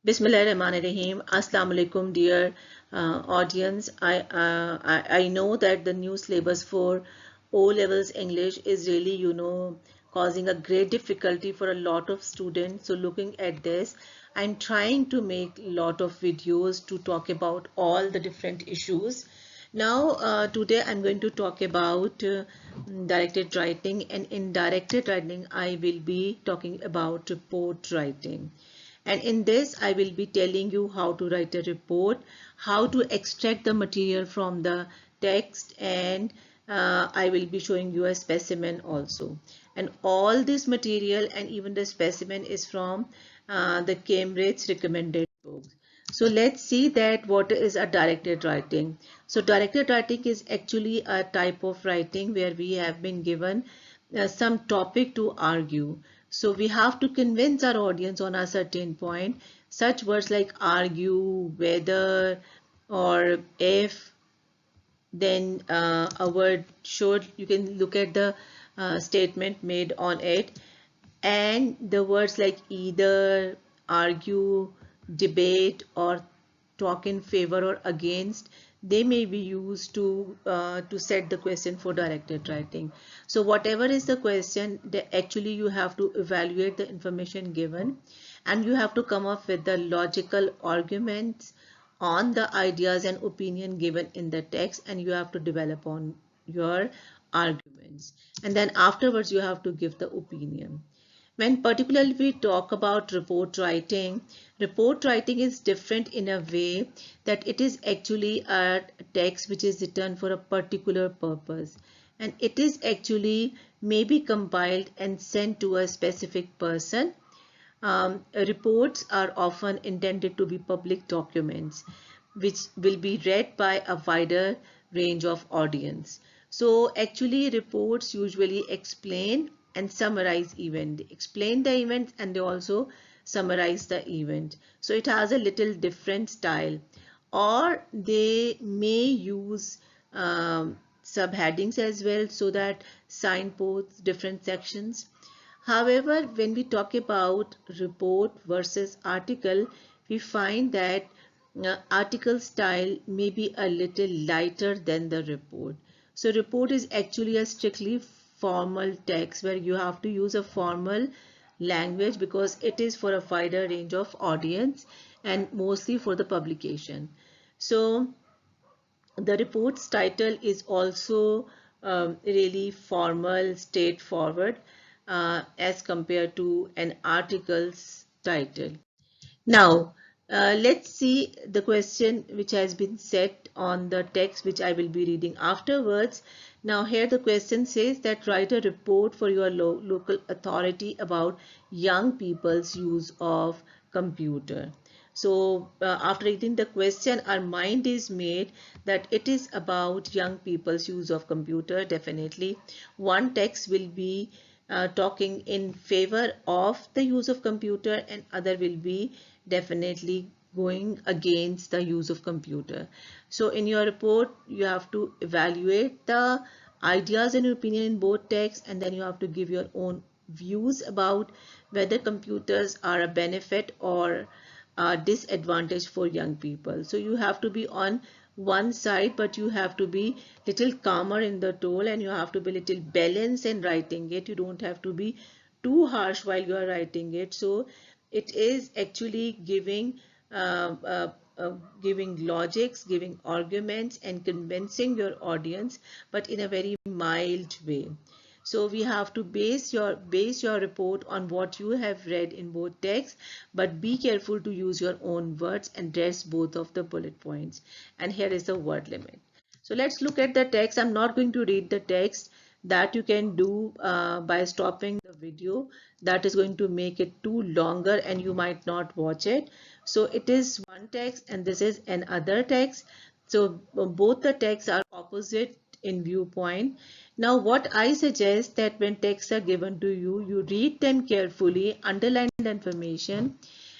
Bismillahirrahmanirrahim. Assalamu alaikum, dear audience. I know that the new syllabus for O levels English is really, causing a great difficulty for a lot of students. So looking at this, I'm trying to make a lot of videos to talk about all the different issues. Now, today I'm going to talk about directed writing, and in directed writing, I will be talking about report writing. And in this, I will be telling you how to write a report, how to extract the material from the text, and I will be showing you a specimen also. And all this material and even the specimen is from the Cambridge recommended books. So let's see that what is a directed writing. So directed writing is actually a type of writing where we have been given some topic to argue. So we have to convince our audience on a certain point. Such words like argue, whether, or if, then a word should, you can look at the statement made on it, and the words like either, argue, debate, or talk in favor or against, they may be used to set the question for directed writing. So whatever is the question, actually you have to evaluate the information given, and you have to come up with the logical arguments on the ideas and opinion given in the text, and you have to develop on your arguments, and then afterwards you have to give the opinion. When particularly we talk about report writing is different in a way that it is actually a text which is written for a particular purpose, and it is actually maybe compiled and sent to a specific person. Reports are often intended to be public documents which will be read by a wider range of audience. So actually reports usually explain and summarize event. They explain the event and they also summarize the event. So it has a little different style, or they may use subheadings as well so that signpost different sections. However, when we talk about report versus article, we find that article style may be a little lighter than the report. So report is actually a strictly formal text where you have to use a formal language because it is for a wider range of audience and mostly for the publication. So the report's title is also really formal, straightforward as compared to an article's title. Now, let's see the question which has been set on the text which I will be reading afterwards. Now, here the question says that write a report for your local authority about young people's use of computer. So after reading the question, our mind is made that it is about young people's use of computer. Definitely, one text will be talking in favor of the use of computer, and other will be definitely going against the use of computer. So in your report, you have to evaluate the ideas and opinion in both texts, and then you have to give your own views about whether computers are a benefit or a disadvantage for young people. So you have to be on one side, but you have to be little calmer in the tone, and you have to be little balanced in writing it. You don't have to be too harsh while you are writing it. So it is actually uh, uh, giving logics, giving arguments, and convincing your audience, but in a very mild way. So we have to base your report on what you have read in both texts, but be careful to use your own words and address both of the bullet points. And here is the word limit. So let's look at the text. I'm not going to read the text. That you can do by stopping the video. That is going to make it too longer and you might not watch it. So it is one text and this is another text. So both the texts are opposite in viewpoint. Now what I suggest that when texts are given to you, you read them carefully, underline the information,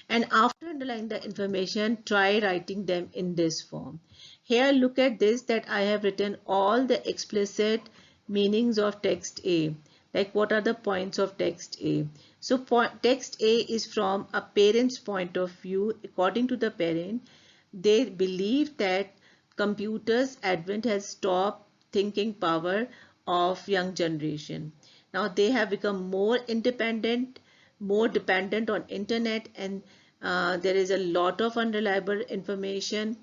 and after underlining the information, try writing them in this form. Here look at this, that I have written all the explicit meanings of text A. Like what are the points of text A? So text A is from a parent's point of view. According to the parent, they believe that computers advent has stopped thinking power of young generation. Now they have become more independent, more dependent on internet, and there is a lot of unreliable information.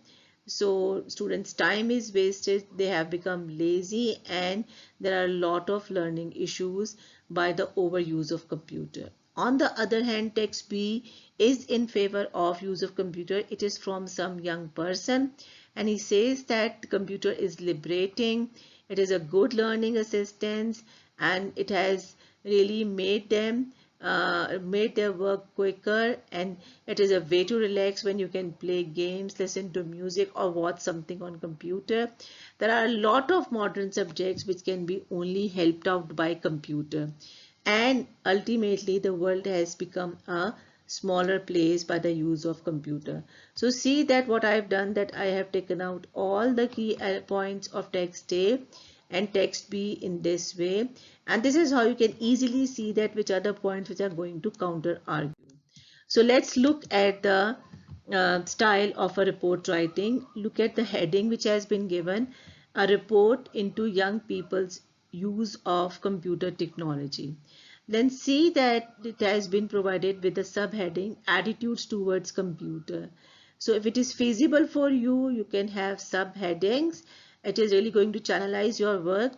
So students' time is wasted, they have become lazy, and there are a lot of learning issues by the overuse of computer. On the other hand, text B is in favor of use of computer. It is from some young person, and he says that the computer is liberating, it is a good learning assistance, and it has really made their work quicker, and it is a way to relax when you can play games, listen to music, or watch something on computer. There are a lot of modern subjects which can be only helped out by computer, and ultimately the world has become a smaller place by the use of computer. So see that what I've done, that I have taken out all the key points of text A and text B in this way, and this is how you can easily see that which are the points which are going to counter argue. So let's look at the style of a report writing. Look at the heading which has been given, a report into young people's use of computer technology. Then see that it has been provided with the subheading, attitudes towards computer. So if it is feasible for you, you can have subheadings. It is really going to channelize your work.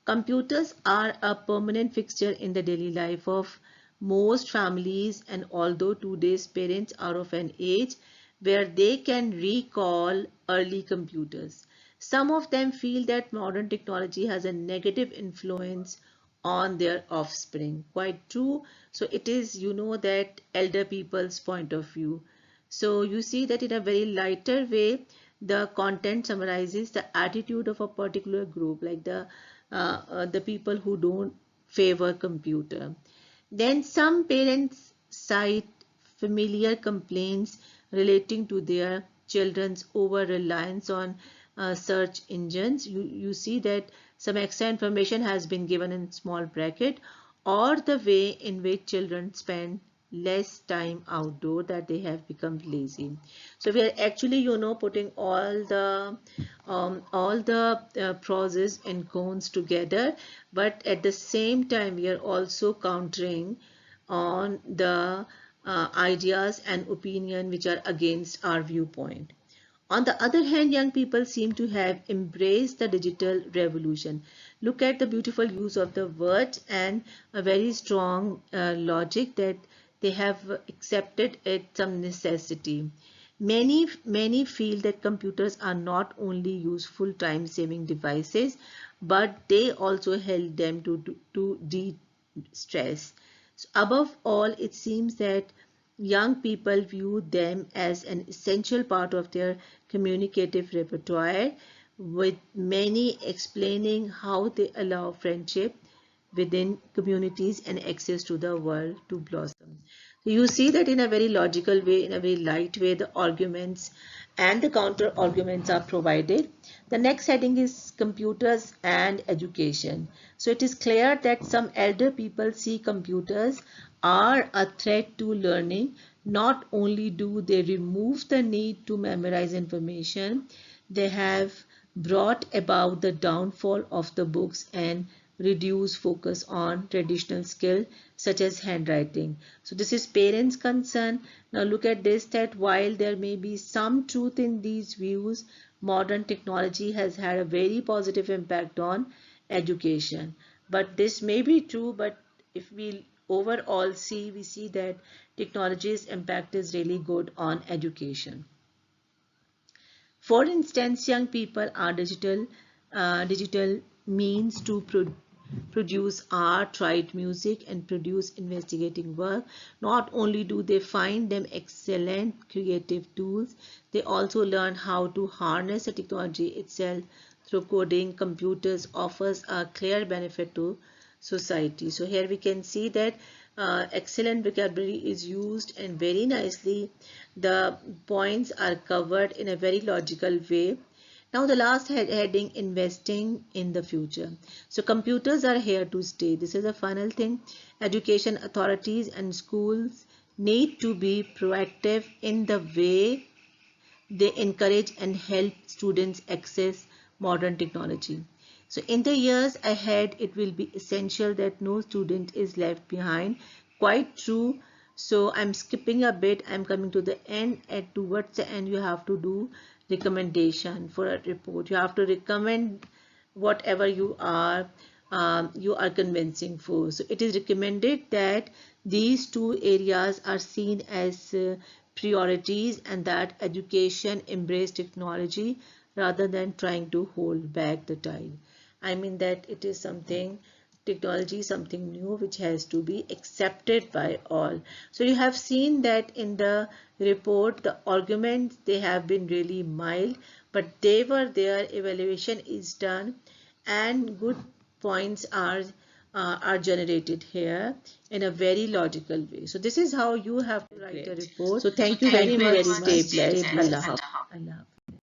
Computers are a permanent fixture in the daily life of most families, and although today's parents are of an age where they can recall early computers, some of them feel that modern technology has a negative influence on their offspring. Quite true. So it is, that elder people's point of view. So you see that in a very lighter way, the content summarizes the attitude of a particular group, like the people who don't favor computer. Then some parents cite familiar complaints relating to their children's over-reliance on search engines. You see that some extra information has been given in small bracket, or the way in which children spend less time outdoor, that they have become lazy. So we are actually, putting all the pros and cons together, but at the same time we are also countering on the ideas and opinion which are against our viewpoint. On the other hand, young people seem to have embraced the digital revolution. Look at the beautiful use of the word and a very strong logic that they have accepted it some necessity. Many feel that computers are not only useful time-saving devices, but they also help them to de-stress. So above all, it seems that young people view them as an essential part of their communicative repertoire, with many explaining how they allow friendship within communities and access to the world to blossom. So you see that in a very logical way, in a very light way, the arguments and the counter arguments are provided. The next heading is computers and education. So it is clear that some elder people see computers are a threat to learning. Not only do they remove the need to memorize information, they have brought about the downfall of the books and reduce focus on traditional skill such as handwriting. So this is parents' concern. Now look at this, that while there may be some truth in these views, modern technology has had a very positive impact on education. But this may be true, but if we overall see, we see that technology's impact is really good on education. For instance, young people are digital means to produce art, write music, and produce investigating work. Not only do they find them excellent creative tools, they also learn how to harness the technology itself through coding. Computers offers a clear benefit to society. So here we can see that excellent vocabulary is used, and very nicely the points are covered in a very logical way. Now the last heading, investing in the future. So computers are here to stay. This is the final thing. Education authorities and schools need to be proactive in the way they encourage and help students access modern technology. So in the years ahead, it will be essential that no student is left behind. Quite true. So I'm skipping a bit. I'm coming to the end. At towards the end, you have to do recommendation for a report. You have to recommend whatever you are convincing for. So it is recommended that these two areas are seen as priorities, and that education embrace technology rather than trying to hold back the tide. I mean that it is something, technology is something new which has to be accepted by all. So you have seen that in the report, the arguments, they have been really mild, but they were there, evaluation is done, and good points are generated here in a very logical way. So this is how you have to write a report. So thank you very much. Stay blessed. Allah Hafiz.